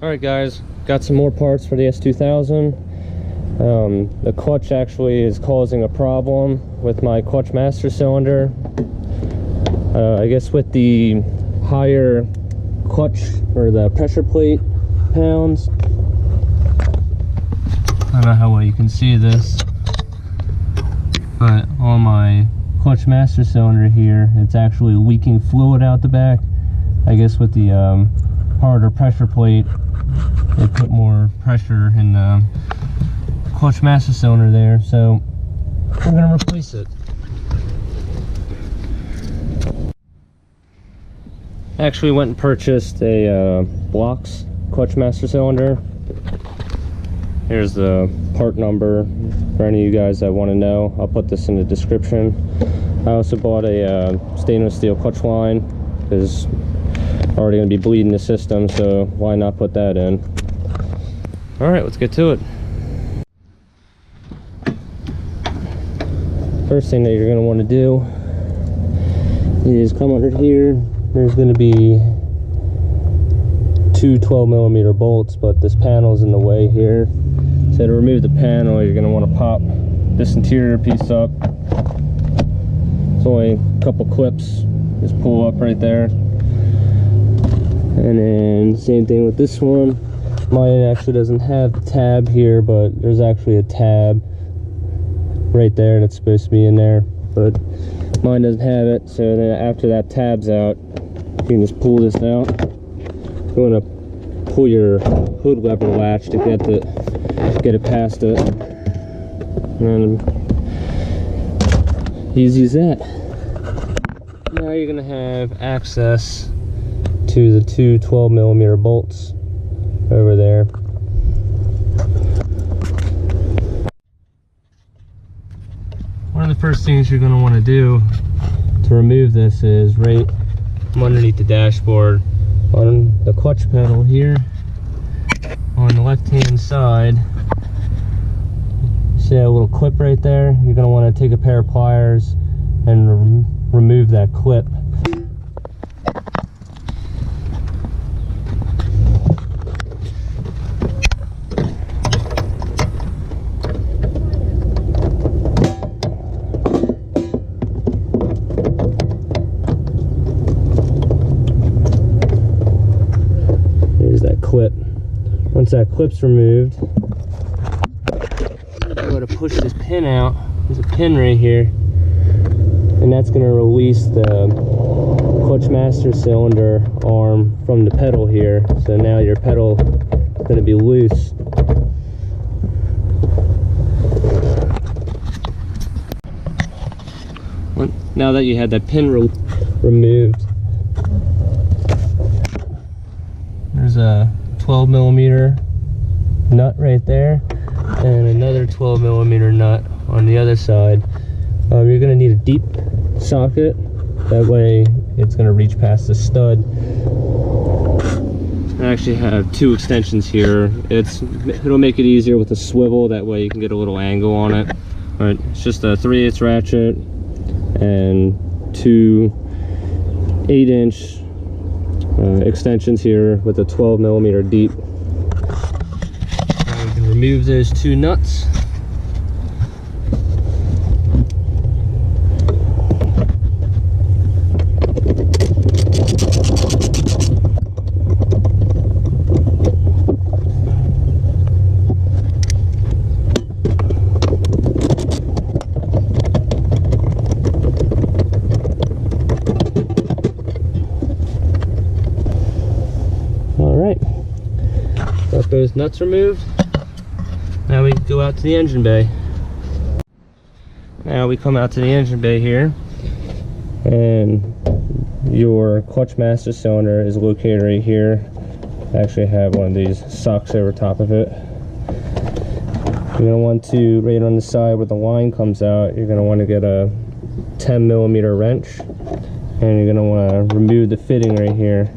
Alright guys, got some more parts for the S2000. The clutch actually is causing a problem with my Clutchmaster cylinder. I guess with the higher clutch or the pressure plate pounds. I don't know how well you can see this, but on my Clutchmaster cylinder here, it's actually leaking fluid out the back. I guess with the harder pressure plate, it put more pressure in the Clutchmaster cylinder there, so we're gonna replace it. Actually went and purchased a Blox Clutchmaster cylinder. Here's the part number for any of you guys that want to know. I'll put this in the description. I also bought a stainless steel clutch line because I'm already going to be bleeding the system, so why not put that in? Alright, let's get to it. First thing that you're going to want to do is come under here. There's going to be two 12mm bolts, but this panel's in the way here. So to remove the panel, you're going to want to pop this interior piece up. It's only a couple clips. Just pull up right there. And then same thing with this one. Mine actually doesn't have the tab here, but there's actually a tab right there that's supposed to be in there, but mine doesn't have it. So then after that tab's out, you can just pull this out. You want to pull your hood lever latch to get it past it, and easy as that. Now you're gonna have access to the two 12mm bolts over there. One of the first things you're gonna want to do to remove this is right from underneath the dashboard on the clutch pedal here on the left hand side. See that little clip right there? You're going to want to take a pair of pliers and remove that clip. Clip. Once that clip's removed, I'm going to push this pin out. There's a pin right here, and that's going to release the Clutchmaster cylinder arm from the pedal here. So now your pedal is going to be loose. Now that you had that pin removed, there's a 12mm nut right there and another 12mm nut on the other side. You're going to need a deep socket, that way it's going to reach past the stud. I actually have two extensions here. It'll make it easier with a swivel, that way you can get a little angle on it. Alright, it's just a 3/8 ratchet and two 8-inch extensions here with a 12mm deep. Now we can remove those two nuts. Got those nuts removed. Now we go out to the engine bay. Now we come out to the engine bay here, and your Clutchmaster cylinder is located right here. I actually have one of these socks over top of it. You're going to want to, right on the side where the line comes out, you're going to want to get a 10mm wrench, and you're going to want to remove the fitting right here.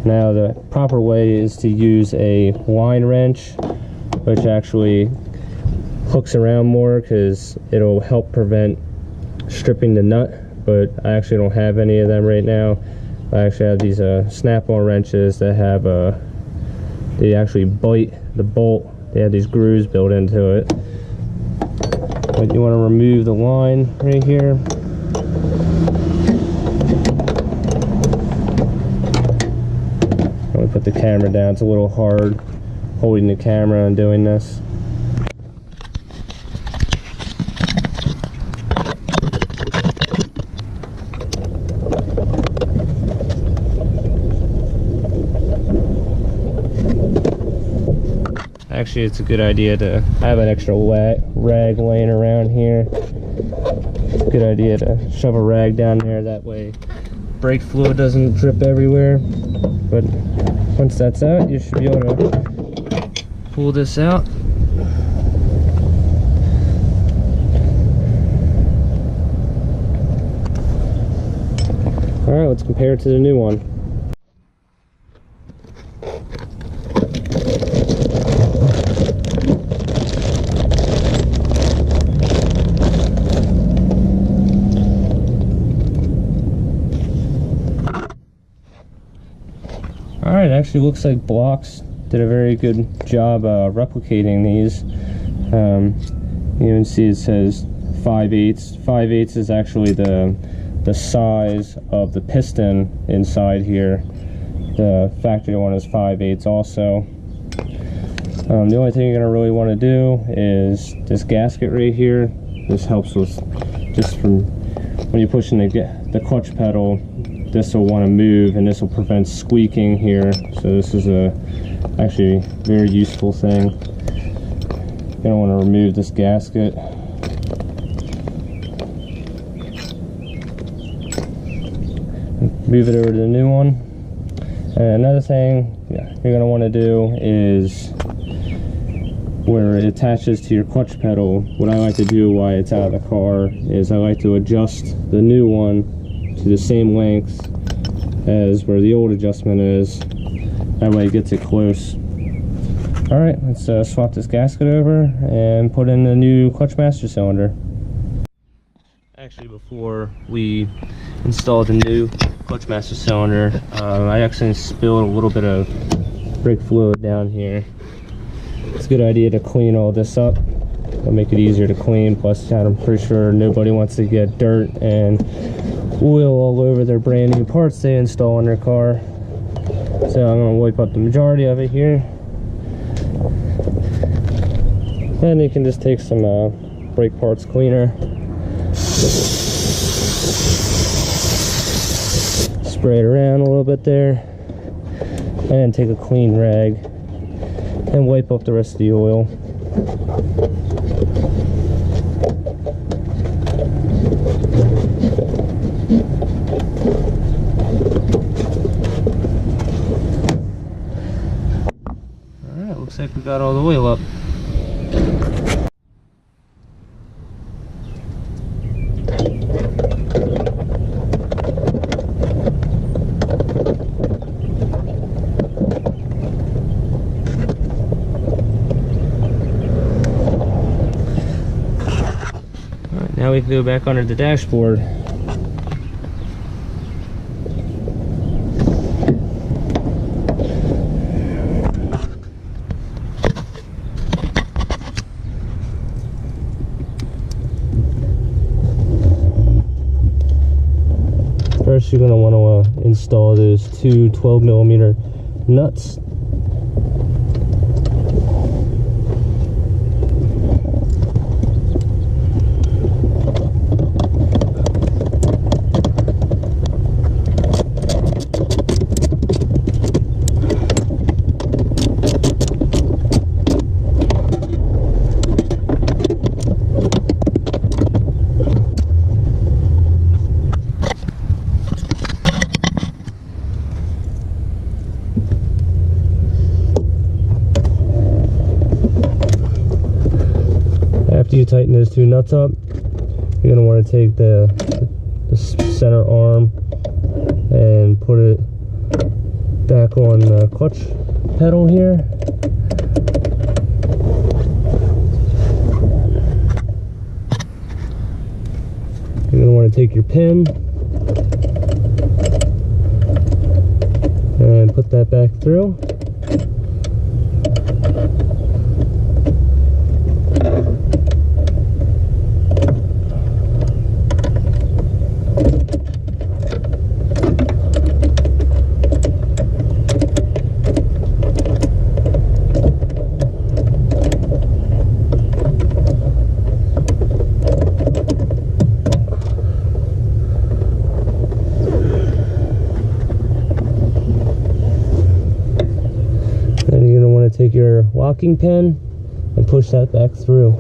Now the proper way is to use a line wrench, which actually hooks around more because it'll help prevent stripping the nut, but I actually don't have any of them right now. I actually have these snap-on wrenches that have they actually bite the bolt. They have these grooves built into it. But you want to remove the line right here. I'm going to put the camera down. It's a little hard holding the camera and doing this. Actually, it's a good idea to have an extra rag laying around here. It's a good idea to shove a rag down there, that way brake fluid doesn't drip everywhere. But once that's out, you should be able to pull this out. Alright, let's compare it to the new one. Alright, actually looks like Blox did a very good job replicating these. You can see it says 5/8. 5/8 is actually the size of the piston inside here. The factory one is 5/8 also. The only thing you're going to really want to do is this gasket right here. This helps with just from when you're pushing the clutch pedal. This will want to move, and this will prevent squeaking here. So this is actually a very useful thing. You're going to want to remove this gasket. Move it over to the new one. And another thing you're going to want to do is where it attaches to your clutch pedal. What I like to do while it's out of the car is I like to adjust the new one to the same length as where the old adjustment is. That way it gets it close. Alright, let's swap this gasket over and put in the new Clutchmaster cylinder. Actually, before we installed the new Clutchmaster cylinder, I actually spilled a little bit of brake fluid down here. It's a good idea to clean all this up. It'll make it easier to clean. Plus, I'm pretty sure nobody wants to get dirt and oil all over their brand new parts they install in their car. So I'm going to wipe up the majority of it here. And you can just take some brake parts cleaner. Spray it around a little bit there. And take a clean rag and wipe up the rest of the oil. Alright, looks like we got all the oil up. Now we can go back under the dashboard. First, you're going to want to install those two 12mm nuts. After you tighten those two nuts up, you're going to want to take the center arm and put it back on the clutch pedal here. You're going to want to take your pin and put that back through. want to take your locking pin and push that back through.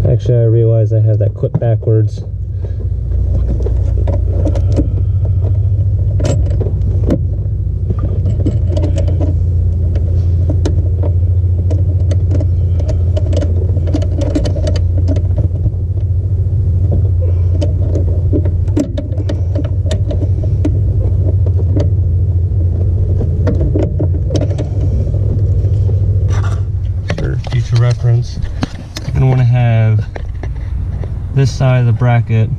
Actually, I realized I have that clip backwards. For future reference, you're going to want to have this side of the bracket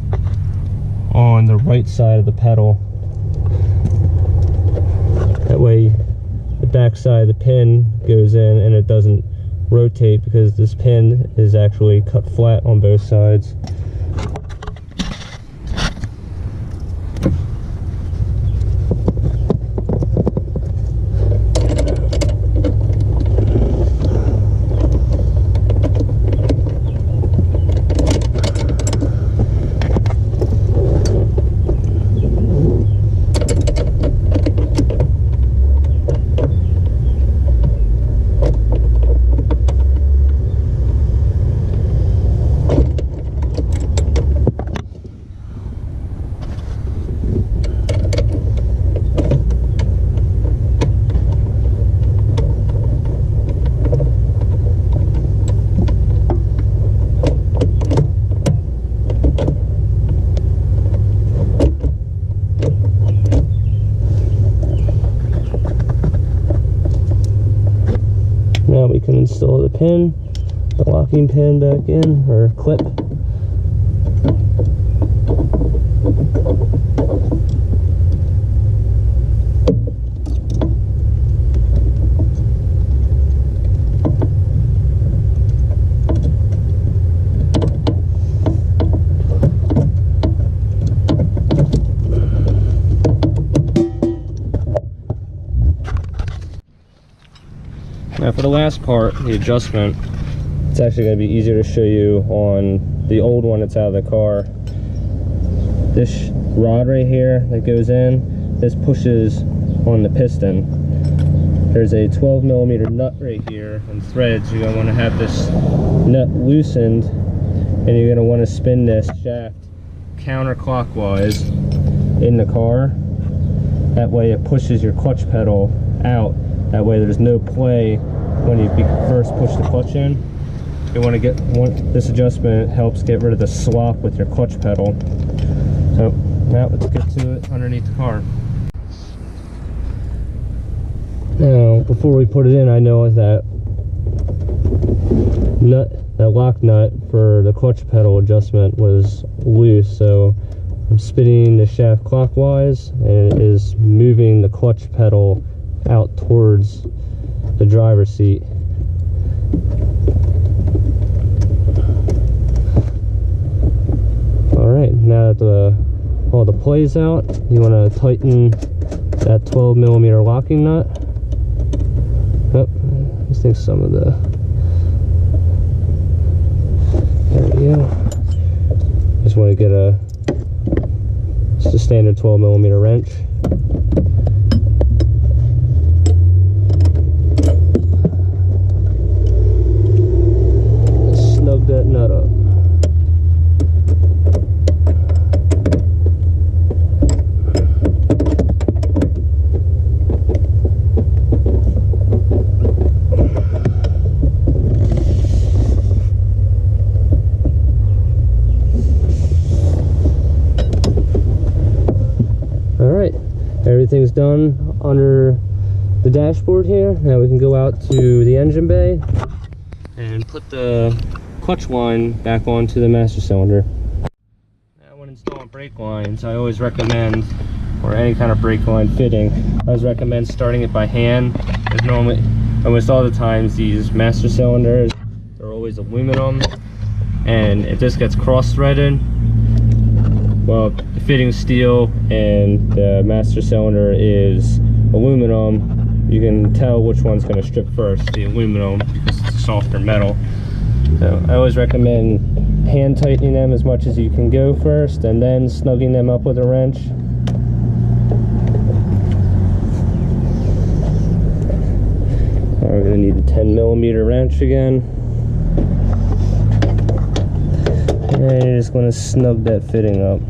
on the right side of the pedal. That way the back side of the pin goes in and it doesn't rotate, because this pin is actually cut flat on both sides. Now we can install the pin, the locking pin back in, or clip. Now for the last part, the adjustment, it's actually going to be easier to show you on the old one that's out of the car. This rod right here that goes in, this pushes on the piston. There's a 12mm nut right here and threads. You're going to want to have this nut loosened, and you're going to want to spin this shaft counterclockwise in the car. That way it pushes your clutch pedal out. That way there's no play when you first push the clutch in. You want to get this adjustment helps get rid of the slop with your clutch pedal. So now let's get to it underneath the car. Now before we put it in, I know that lock nut for the clutch pedal adjustment was loose, so I'm spinning the shaft clockwise and it is moving the clutch pedal out towards the driver's seat. Alright, now that all the play's out, you want to tighten that 12mm locking nut. Oh, I think some of the... There we go. Just want to get just a standard 12mm wrench. Snug that nut up. Alright, everything's done under the dashboard here. Now we can go out to the engine bay and put the clutch line back onto the master cylinder. Now when installing brake lines, I always recommend, or any kind of brake line fitting, I always recommend starting it by hand. Because normally, almost all the times, these master cylinders are always aluminum, and if this gets cross-threaded, well, the fitting's steel and the master cylinder is aluminum. You can tell which one's going to strip first, the aluminum, because it's a softer metal. So I always recommend hand tightening them as much as you can go first, and then snugging them up with a wrench. We're going to need a 10mm wrench again. And you're just going to snug that fitting up.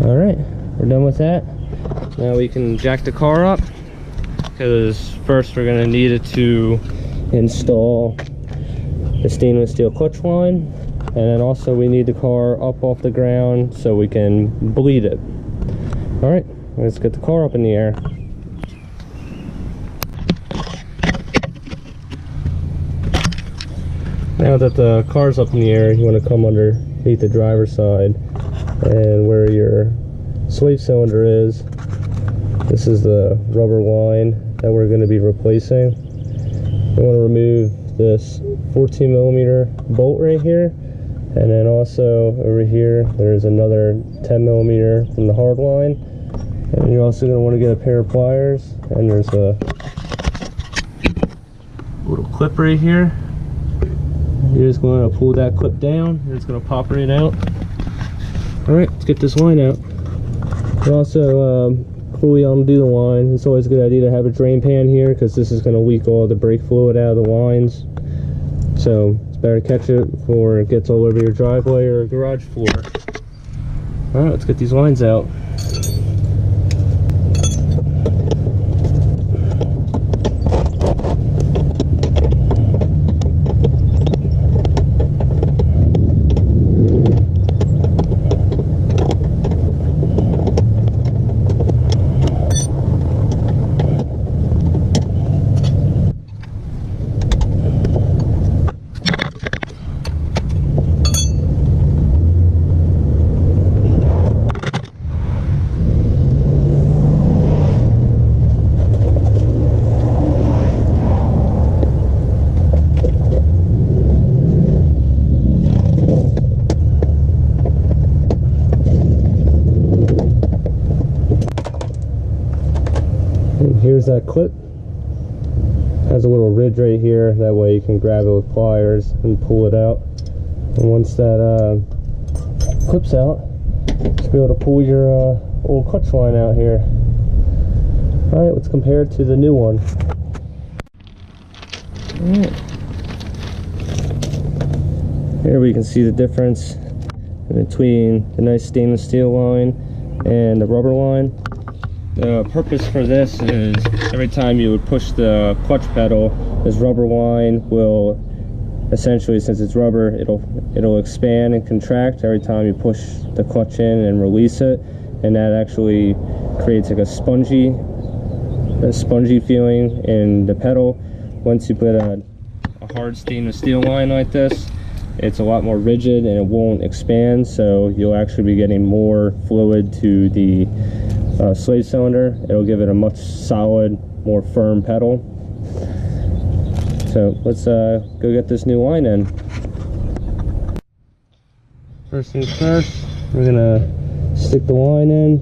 Alright, we're done with that. Now we can jack the car up, because first we're going to need it to install the stainless steel clutch line, and then also we need the car up off the ground so we can bleed it. Alright, let's get the car up in the air. Now that the car's up in the air, you want to come underneath the driver's side, and where your slave cylinder is, this is the rubber line that we're going to be replacing. You want to remove this 14mm bolt right here, and then also over here there's another 10mm from the hard line, and you're also going to want to get a pair of pliers, and there's a little clip right here. You're just going to pull that clip down and it's going to pop right out. Alright, let's get this line out. And also, before we undo the line, it's always a good idea to have a drain pan here, because this is going to leak all the brake fluid out of the lines. So it's better to catch it before it gets all over your driveway or garage floor. Alright, let's get these lines out. Here's that clip. Has a little ridge right here, that way you can grab it with pliers and pull it out. And once that clips out, you'll be able to pull your old clutch line out here. Alright, let's compare it to the new one. Alright. Here we can see the difference between the nice stainless steel line and the rubber line. The purpose for this is every time you would push the clutch pedal, this rubber line will essentially, since it's rubber, it'll expand and contract every time you push the clutch in and release it, and that actually creates like a spongy feeling in the pedal. Once you put a hard stainless steel line like this, it's a lot more rigid and it won't expand, so you'll actually be getting more fluid to the slave cylinder. It'll give it a much solid, more firm pedal. So let's go get this new line in. First things first, we're gonna stick the line in.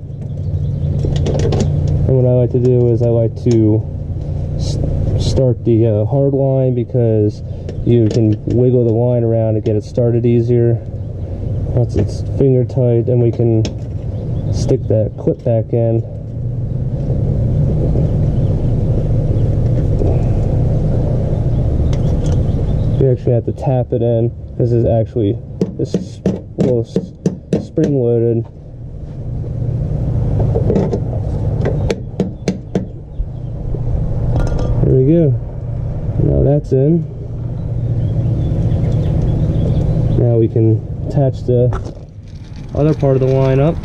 And what I like to do is I like to start the hard line, because you can wiggle the line around to get it started easier. Once it's finger tight, then we can stick that clip back in. You actually have to tap it in. This is a little spring loaded. There we go. Now that's in. Now we can attach the other part of the line up.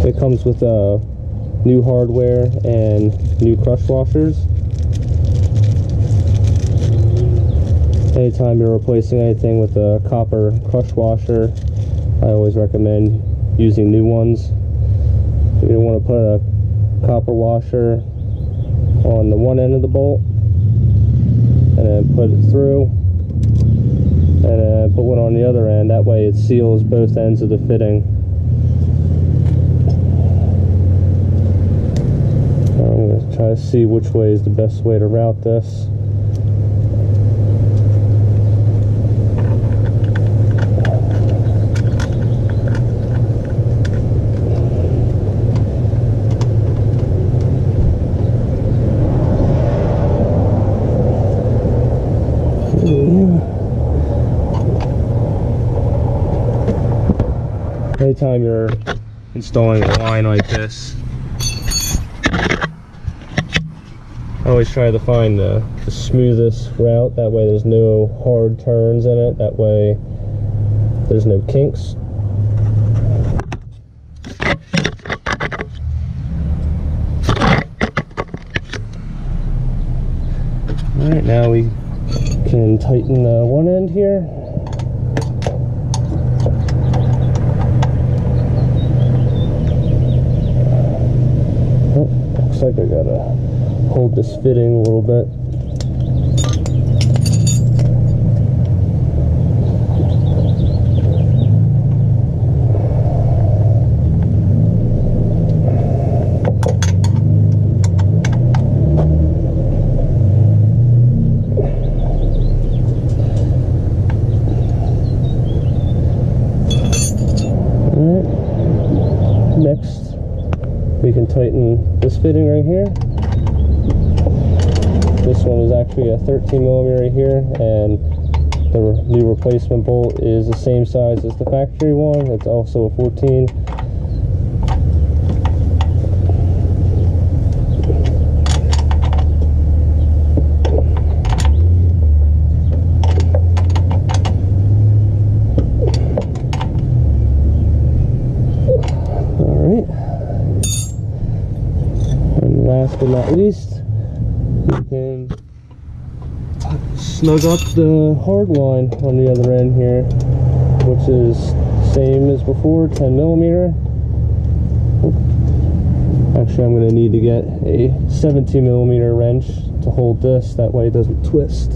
It comes with new hardware and new crush washers. Anytime you're replacing anything with a copper crush washer, I always recommend using new ones. You're going to want to put a copper washer on the one end of the bolt, and then put it through, and then put one on the other end. That way it seals both ends of the fitting. I'm going to try to see which way is the best way to route this. Anytime you're installing a line like this, I always try to find the smoothest route. That way there's no hard turns in it. That way there's no kinks. Alright, now we can tighten one end here. Looks like I gotta hold this fitting a little bit. Alright, next we can tighten this fitting right here. This one is actually a 13mm here, and the new replacement bolt is the same size as the factory one. It's also a 14. Alright. And last but not least, we can snug up the hard line on the other end here, which is same as before, 10mm. Actually, I'm going to need to get a 17mm wrench to hold this, that way it doesn't twist.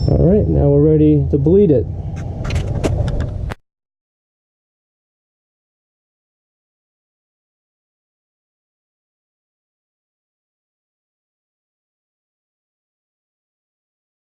Alright, now we're ready to bleed it.